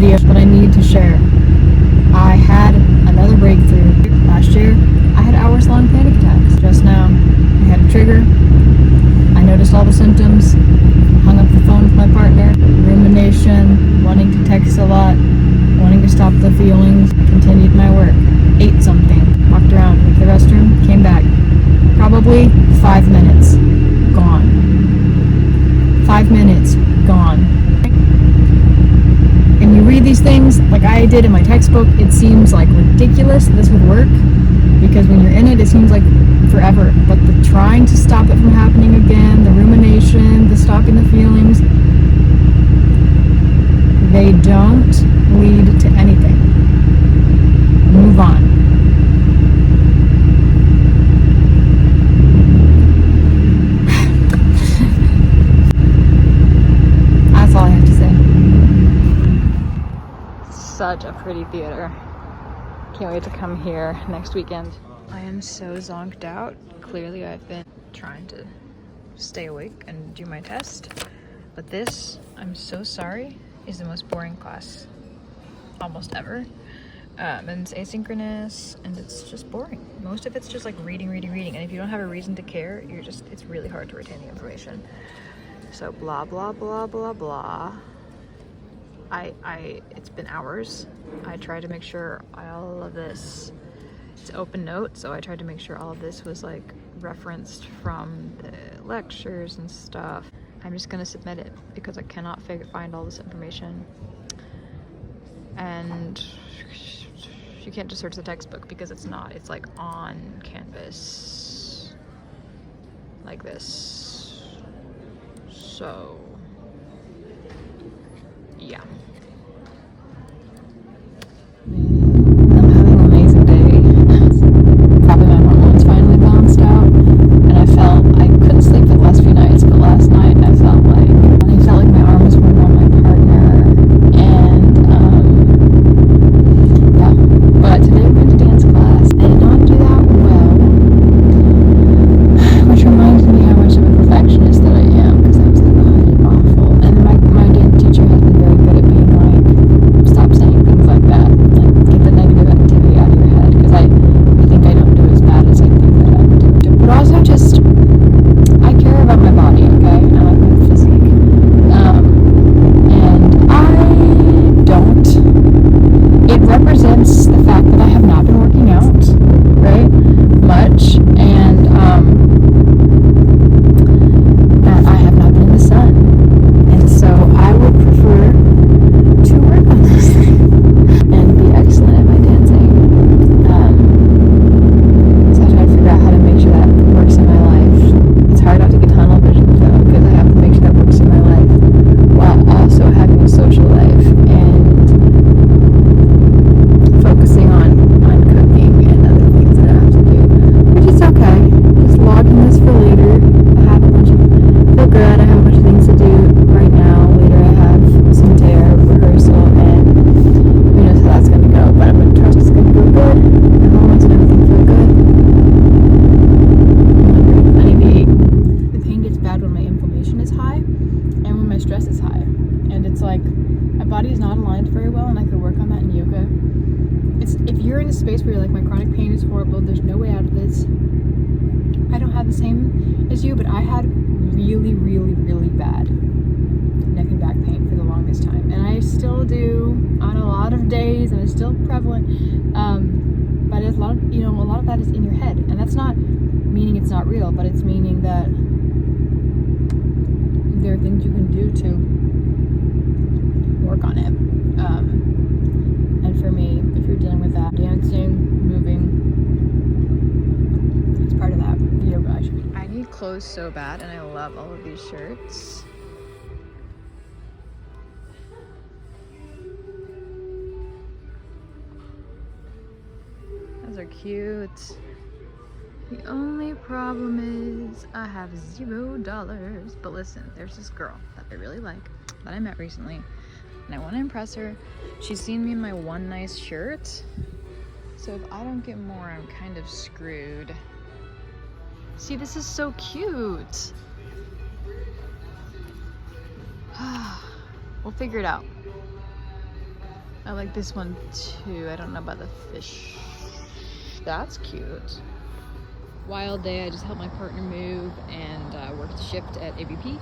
video that I need to share. I had another breakthrough. Last year, I had hours-long panic attacks. Just now, I had a trigger. I noticed all the symptoms, hung up the phone with my partner, rumination, wanting to text a lot, wanting to stop the feelings, continued my work, ate something, walked around, went to the restroom, came back. Probably 5 minutes, gone. 5 minutes, gone. And you read these things, like I did in my textbook, it seems like ridiculous this would work, because when you're in it, it seems like forever. But the trying to stop it from happening again, the rumination, the stopping the feelings, they don't lead to anything. Move on. That's all I have to say. Such a pretty theater. Can't wait to come here next weekend. I am so zonked out. Clearly I've been trying to stay awake and do my test, but this, I'm so sorry, is the most boring class almost ever. And it's asynchronous and it's just boring. Most of it's just like reading. And if you don't have a reason to care, it's really hard to retain the information. So blah, blah, blah, blah, blah. It's been hours. I tried to make sure all of this, it's open note, so I tried to make sure all of this was like referenced from the lectures and stuff. I'm just gonna submit it because I cannot find all this information. And you can't just search the textbook because it's not. It's like on Canvas, like this. So, yeah. I'm having an amazing day. Probably my hormones finally balanced out, and I couldn't sleep for the last few nights, but last night I felt like my arms were around my partner, and yeah. But today we went to dance class. I did not do that well, which reminds me how much of a perfectionist that I am, because I was like, oh, I did awful. And my dance teacher has been very good at being like, stop saying things like that. Like, get the negative activity out of your head, because I think I don't do as bad as I think that I do. But also just, I care about my body, okay? And I like my physique. And I don't. It represents the fact that I have not been working out, right? Much. And that I have not been in the sun. And so I would prefer to work on this thing and be excellent at my dancing. So I try to figure out how to make sure that works in my life. It's hard not to get tunnel vision though, because I have to make sure that works in my life while also having a social life and focusing on cooking and other things that I have to do, which is okay. Just logging this for later. Feel good. I have a bunch of things to do right now. Later I have some dare rehearsal, and who knows how that's going to go, but I'm going to trust it's going to go good. My hormones and everything feel good. I'm hungry. I need to eat. The pain gets bad when my inflammation is high and when my stress is high. And it's like, my body is not aligned very well, and I could work on that in yoga. If you're in a space where you're like, my chronic pain is horrible, there's no way out of this. I don't have the same as you, but I had really, really, really bad neck and back pain for the longest time, and I still do on a lot of days, and it's still prevalent. But it's a lot of that is in your head, and that's not meaning it's not real, but it's meaning that there are things you can do to work on it. And for me, if you're dealing with that, dancing, moving, it's part of that. Yoga, I need clothes so bad, and I love all of these shirts. Those are cute. The only problem is I have $0. But listen, there's this girl that I really like that I met recently, and I want to impress her. She's seen me in my one nice shirt, so if I don't get more, I'm kind of screwed. See, this is so cute. We'll figure it out. I like this one too. I don't know about the fish. That's cute. Wild day. I just helped my partner move and worked shift at ABP.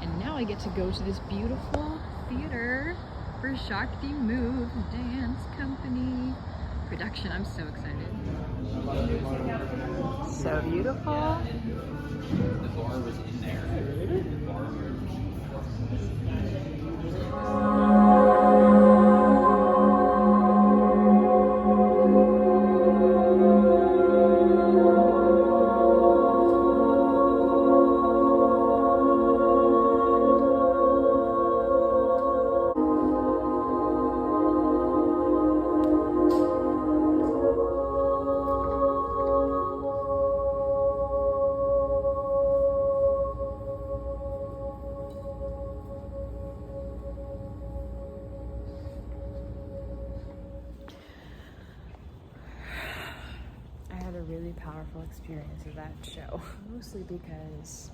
And now I get to go to this beautiful theater for Shakti Move Dance Company production. I'm so excited. So beautiful. The bar was in there. Really powerful experience of that show, mostly because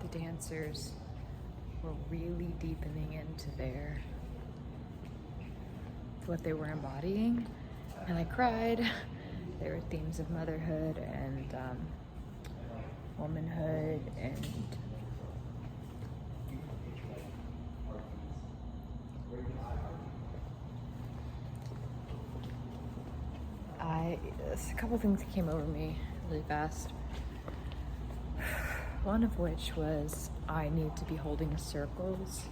the dancers were really deepening into what they were embodying, and I cried. There were themes of motherhood and womanhood and a couple things came over me really fast. One of which was I need to be holding circles,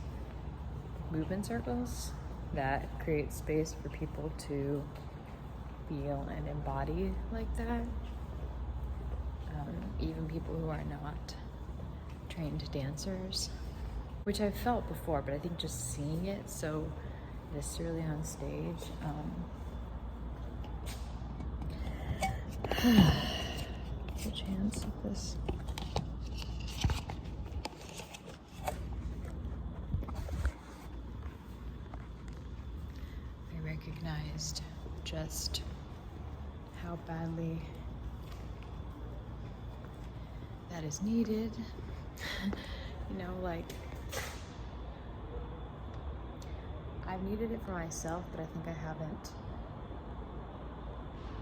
movement circles, that create space for people to feel and embody like that. Even people who are not trained dancers, which I've felt before, but I think just seeing it so viscerally on stage, switch hands like this. I recognized just how badly that is needed. You know, like, I've needed it for myself, but I think I haven't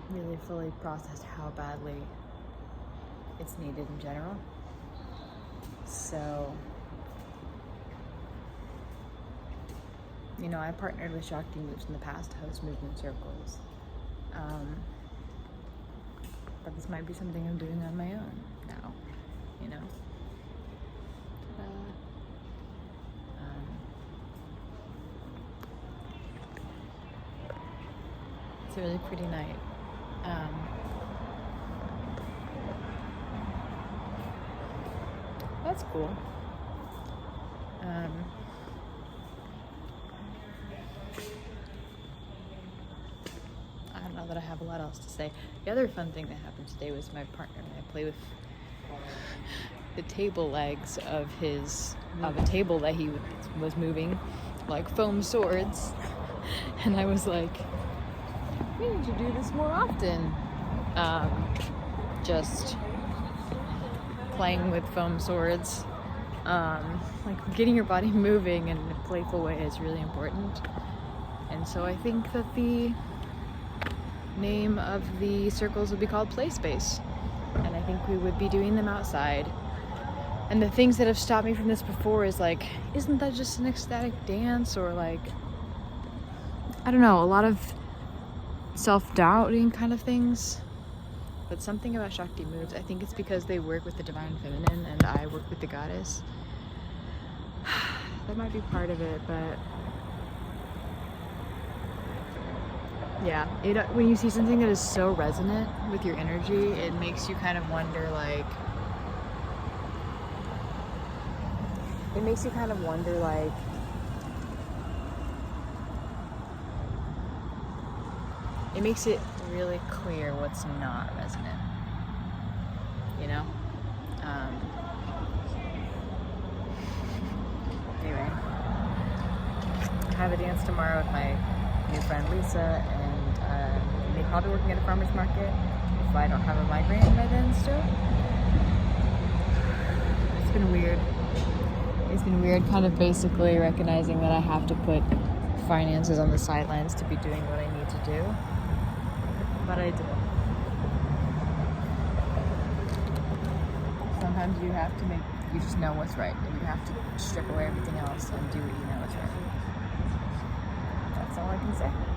really fully processed how badly it's needed in general. So, you know, I partnered with Shakti Moves in the past to host movement circles. But this might be something I'm doing on my own now, you know? It's a really pretty night. That's cool. I don't know that I have a lot else to say. The other fun thing that happened today was my partner and I played with the table legs of a table that he was moving, like foam swords. And I was like, we need to do this more often. Just playing with foam swords, like getting your body moving in a playful way is really important. And so I think that the name of the circles would be called Play Space. And I think we would be doing them outside. And the things that have stopped me from this before is like, isn't that just an ecstatic dance? Or like, I don't know, a lot of self-doubting kind of things. But something about Shakti Moves, I think it's because they work with the divine feminine and I work with the goddess. That might be part of it, but yeah, when you see something that is so resonant with your energy, it makes you kind of wonder, like, it makes it really clear what's not resonant, you know? Anyway, I have a dance tomorrow with my new friend Lisa, and they probably working at a farmer's market if I don't have a migraine by then still. It's been weird. It's been weird kind of basically recognizing that I have to put finances on the sidelines to be doing what I need to do. But I do. Sometimes you have to you just know what's right, and you have to strip away everything else and do what you know is right. That's all I can say.